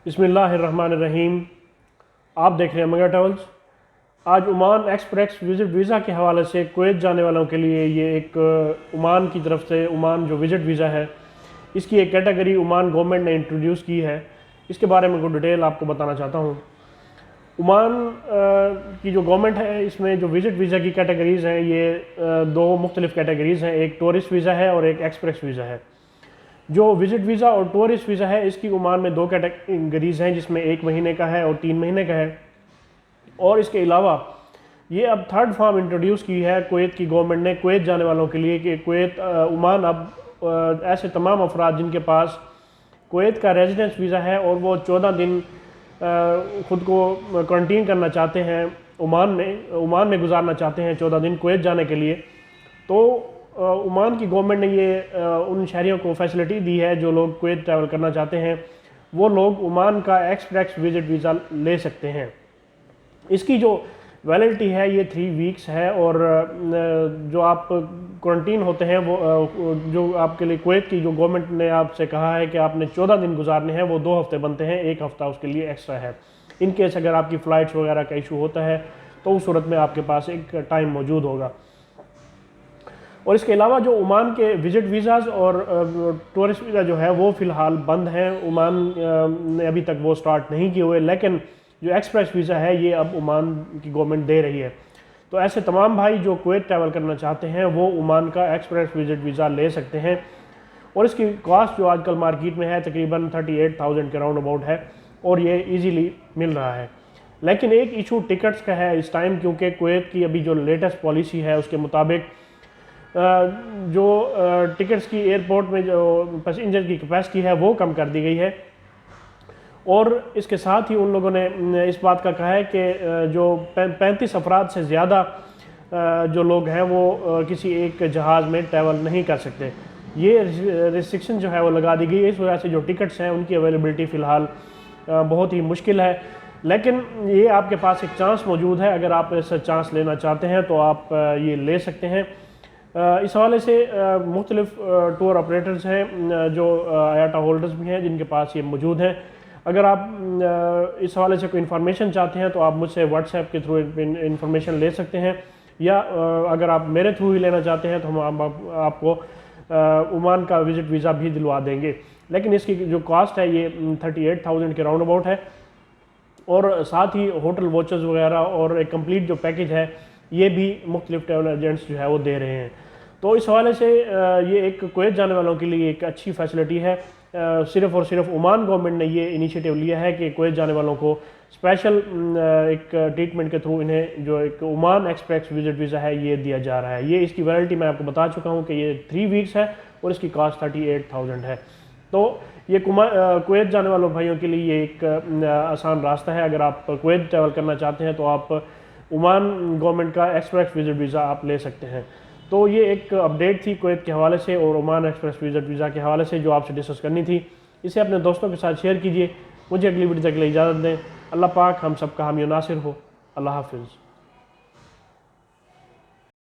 बिस्मिल्लाहिर्रहमानिर्रहीम। आप देख रहे हैं मगर ट्रैवल्स। आज ओमान एक्सप्रेस विज़िट वीज़ा के हवाले से कुवैत जाने वालों के लिए ये एक ओमान की तरफ से ओमान जो विज़िट वीज़ा है इसकी एक कैटेगरी ओमान गवर्नमेंट ने इंट्रोड्यूस की है। इसके बारे में कुछ डिटेल आपको बताना चाहता हूँ। ओमान की जो गवर्नमेंट है इसमें जो विज़िट वीज़ा की कैटेगरीज़ हैं ये दो मुख्तलिफ़ कैटेगरीज़ हैं, एक टूरिस्ट वीज़ा है और एक एक्सप्रेस वीज़ा है। जो विज़िट वीज़ा और टूरिस्ट वीज़ा है इसकी ओमान में दो कैटेगरीज़ हैं, जिसमें 1 महीने का है और 3 महीने का है। और इसके अलावा ये अब थर्ड फॉर्म इंट्रोड्यूस की है कुवैत की गवर्नमेंट ने कुवैत जाने वालों के लिए कि कुवैत ओमान अब ऐसे तमाम अफराद जिनके पास कुवैत का रेजिडेंस वीज़ा है और वो 14 दिन ख़ुद को क्वारंटीन करना चाहते हैं, ओमान में गुजारना चाहते हैं 14 दिन कुवैत जाने के लिए, तो ओमान की गवर्नमेंट ने ये उन शहरियों को फैसिलिटी दी है जो लोग कुवैत ट्रैवल करना चाहते हैं, वो लोग ओमान का एक्सप्रेस विज़िट वीज़ा ले सकते हैं। इसकी जो वैलिडिटी है ये 3 वीक्स है और जो आप क्वारंटीन होते हैं वो जो आपके लिए कुवैत की जो गवर्नमेंट ने आपसे कहा है कि आपने 14 दिन गुजारने हैं, वो 2 हफ्ते बनते हैं, 1 हफ्ता उसके लिए एक्स्ट्रा है। इन केस अगर आपकी फ़्लाइट्स वगैरह का इशू होता है तो उस सूरत में आपके पास एक टाइम मौजूद होगा। और इसके अलावा जो ओमान के विज़िट वीज़ाज़ और टूरिस्ट वीज़ा जो है वो फ़िलहाल बंद हैं, ओमान ने अभी तक वो स्टार्ट नहीं किए हुए, लेकिन जो एक्सप्रेस वीज़ा है ये अब ओमान की गवर्नमेंट दे रही है। तो ऐसे तमाम भाई जो कुवैत ट्रैवल करना चाहते हैं वो ओमान का एक्सप्रेस विज़िट वीज़ा ले सकते हैं। और इसकी कॉस्ट जो आजकल मार्केट में है तकरीबन 38,000 के राउंड अबाउट है और ये ईज़िली मिल रहा है। लेकिन एक इशू टिकट्स का है इस टाइम, क्योंकि कुवैत की अभी जो लेटेस्ट पॉलिसी है उसके मुताबिक जो टिकट्स की एयरपोर्ट में जो पैसेंजर की कैपेसिटी है वो कम कर दी गई है। और इसके साथ ही उन लोगों ने इस बात का कहा है कि जो 35 अफराद से ज़्यादा जो लोग हैं वो किसी एक जहाज़ में ट्रैवल नहीं कर सकते। ये रिस्ट्रिक्शन जो है वो लगा दी गई है। इस वजह से जो टिकट्स हैं उनकी अवेलेबिलिटी फ़िलहाल बहुत ही मुश्किल है, लेकिन ये आपके पास एक चांस मौजूद है। अगर आप ऐसा चांस लेना चाहते हैं तो आप ये ले सकते हैं। इस हवाले से मुख्तलिफ टूर ऑपरेटर्स हैं जो आयाटा होल्डर्स भी हैं जिनके पास ये मौजूद हैं। अगर आप इस हवाले से कोई इन्फॉर्मेशन चाहते हैं तो आप मुझसे व्हाट्सएप के थ्रू इन्फॉर्मेशन ले सकते हैं, या अगर आप मेरे थ्रू ही लेना चाहते हैं तो हम आपको ओमान का विज़िट वीज़ा भी दिलवा देंगे। लेकिन इसकी जो कॉस्ट है ये 38,000 के राउंड अबाउट है और साथ ही होटल वोचर्स वगैरह और एक कंप्लीट जो पैकेज है ये भी मुख्तलिफ ट्रैवल एजेंट्स जो है वो दे रहे हैं। तो इस हवाले से ये एक कुवैत जाने वालों के लिए एक अच्छी फैसिलिटी है। सिर्फ़ और सिर्फ ओमान गवर्नमेंट ने ये इनिशिएटिव लिया है कि कुवैत जाने वालों को स्पेशल एक ट्रीटमेंट के थ्रू इन्हें जो एक ओमान एक्सप्रेस विज़िट वीज़ा है ये दिया जा रहा है। ये इसकी वैलिडिटी मैं आपको बता चुका हूँ कि ये 3 वीक्स है और इसकी कॉस्ट 38,000 है। तो ये कुवैत जाने वालों भाइयों के लिए ये एक आसान रास्ता है। अगर आप कुवैत ट्रैवल करना चाहते हैं तो आप ओमान गवर्नमेंट का एक्सप्रेस विज़िट वीज़ा आप ले सकते हैं। तो ये एक अपडेट थी कुवैत के हवाले से और ओमान एक्सप्रेस विज़िट वीज़ा के हवाले से जो आपसे डिस्कस करनी थी। इसे अपने दोस्तों के साथ शेयर कीजिए। मुझे अगली वीडियो तक के लिए इजाज़त दें। अल्लाह पाक हम सबका हामी नासिर हो। अल्लाह हाफिज़।